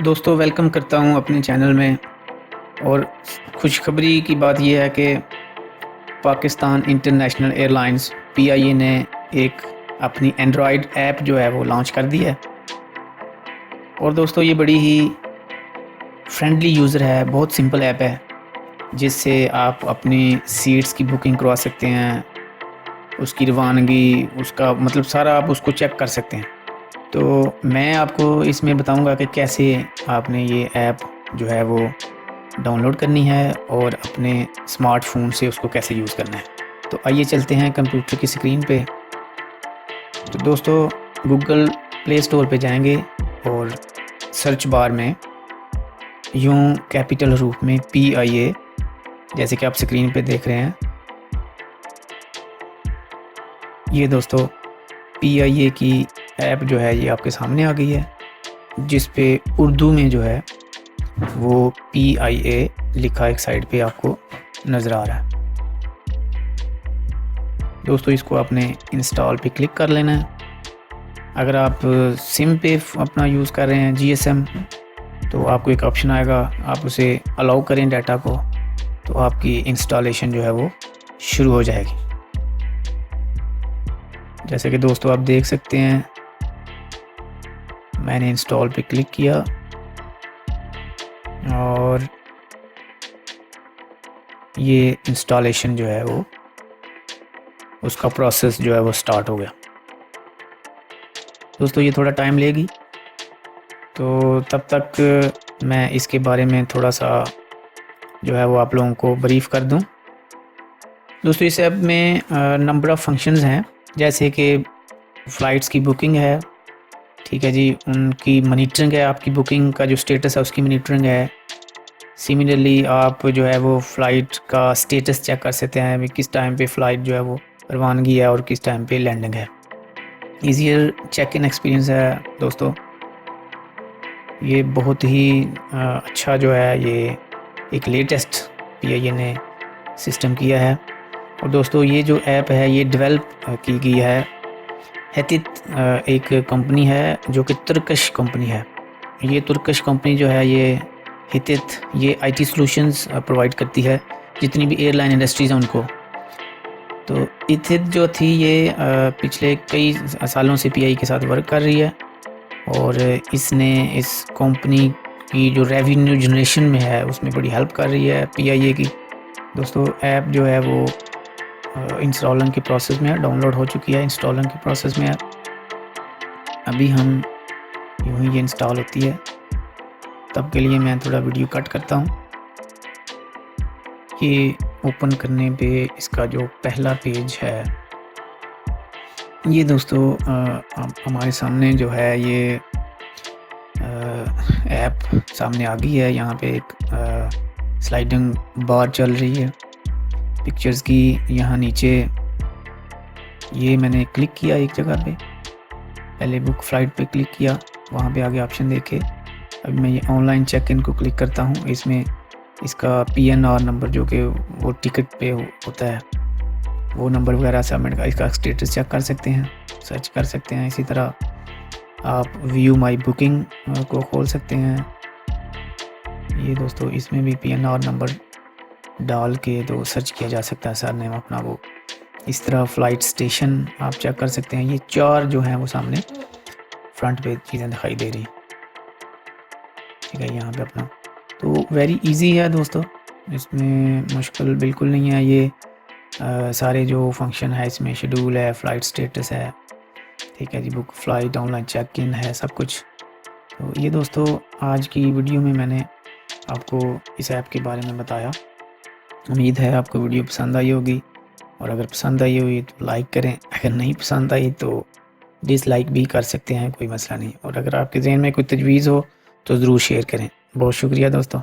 दोस्तों वेलकम करता हूं अपने चैनल में। और खुशखबरी की बात यह है कि पाकिस्तान इंटरनेशनल एयरलाइंस पीआईए ने एक अपनी एंड्रॉयड ऐप जो है वो लॉन्च कर दी है। और दोस्तों ये बड़ी ही फ्रेंडली यूज़र है, बहुत सिंपल ऐप है जिससे आप अपनी सीट्स की बुकिंग करवा सकते हैं, उसकी रवानगी, उसका मतलब सारा आप उसको चेक कर सकते हैं। तो मैं आपको इसमें बताऊंगा कि कैसे आपने ये ऐप जो है वो डाउनलोड करनी है और अपने स्मार्टफोन से उसको कैसे यूज़ करना है। तो आइए चलते हैं कंप्यूटर की स्क्रीन पे। तो दोस्तों गूगल प्ले स्टोर पे जाएंगे और सर्च बार में यूं कैपिटल रूप में PIA, जैसे कि आप स्क्रीन पे देख रहे हैं, ये दोस्तों PIA की ऐप जो है ये आपके सामने आ गई है, जिस पे उर्दू में जो है वो PIA लिखा एक साइड पे आपको नज़र आ रहा है। दोस्तों इसको आपने इंस्टॉल पे क्लिक कर लेना है। अगर आप सिम पे अपना यूज़ कर रहे हैं GSM, तो आपको एक ऑप्शन आएगा, आप उसे अलाउ करें डाटा को, तो आपकी इंस्टॉलेशन जो है वो शुरू हो जाएगी। जैसे कि दोस्तों आप देख सकते हैं, मैंने इंस्टॉल पे क्लिक किया और ये इंस्टॉलेशन जो है वो उसका प्रोसेस जो है वो स्टार्ट हो गया। दोस्तों ये थोड़ा टाइम लेगी, तो तब तक मैं इसके बारे में थोड़ा सा जो है वो आप लोगों को ब्रीफ कर दूं। दोस्तों इस ऐप में नंबर ऑफ़ फंक्शंस हैं, जैसे कि फ़्लाइट्स की बुकिंग है, ठीक है जी, उनकी मॉनिटरिंग है, आपकी बुकिंग का जो स्टेटस है उसकी मॉनिटरिंग है। सिमिलरली आप जो है वो फ़्लाइट का स्टेटस चेक कर सकते हैं, किस टाइम पे फ़्लाइट जो है वो रवानगी है और किस टाइम पे लैंडिंग है। ईज़ियर चेक इन एक्सपीरियंस है दोस्तों, ये बहुत ही अच्छा जो है, ये एक लेटेस्ट PIA ने सिस्टम किया है। और दोस्तों ये जो ऐप है ये डेवलप की गई है, हेतित एक कंपनी है जो कि तुर्किश कंपनी है। ये तुर्किश कंपनी जो है ये हितित ये IT सॉल्यूशंस प्रोवाइड करती है जितनी भी एयरलाइन इंडस्ट्रीज़ हैं उनको। तो हितित जो थी ये पिछले कई सालों से PIA के साथ वर्क कर रही है और इसने इस कंपनी की जो रेवेन्यू जनरेशन में है उसमें बड़ी हेल्प कर रही है PIA की। दोस्तों ऐप जो है वो इंस्टॉलिंग के प्रोसेस में है, डाउनलोड हो चुकी है, इंस्टॉलिंग के प्रोसेस में है। अभी हम यूँ ही ये इंस्टॉल होती है, तब के लिए मैं थोड़ा वीडियो कट करता हूँ। ये ओपन करने पे इसका जो पहला पेज है ये दोस्तों हमारे सामने जो है ये ऐप सामने आ गई है। यहाँ पे एक स्लाइडिंग बार चल रही है पिक्चर्स की। यहाँ नीचे ये मैंने क्लिक किया एक जगह पे, पहले बुक फ़्लाइट पे क्लिक किया, वहाँ पे आगे ऑप्शन देखे। अब मैं ये ऑनलाइन चेक इन को क्लिक करता हूँ। इसमें इसका PNR नंबर जो कि वो टिकट पे होता है, वो नंबर वगैरह सबमिट का इसका स्टेटस चेक कर सकते हैं, सर्च कर सकते हैं। इसी तरह आप व्यू माई बुकिंग को खोल सकते हैं। ये दोस्तों इसमें भी PNR नंबर डाल के तो सर्च किया जा सकता है, सर नेम अपना वो। इस तरह फ़्लाइट स्टेशन आप चेक कर सकते हैं। ये 4 जो हैं वो सामने फ्रंट पे चीज़ें दिखाई दे रही, ठीक है, यहाँ पे अपना। तो वेरी इजी है दोस्तों, इसमें मुश्किल बिल्कुल नहीं है। ये सारे जो फंक्शन है इसमें शेड्यूल है, फ़्लाइट स्टेटस है, ठीक है जी, book flight, online check in है, सब कुछ। तो ये दोस्तों आज की वीडियो में मैंने आपको इस ऐप के बारे में बताया। उम्मीद है आपको वीडियो पसंद आई होगी, और अगर पसंद आई हुई तो लाइक करें, अगर नहीं पसंद आई तो डिसलाइक भी कर सकते हैं, कोई मसला नहीं। और अगर आपके ज़हन में कोई तजवीज़ हो तो ज़रूर शेयर करें। बहुत शुक्रिया दोस्तों।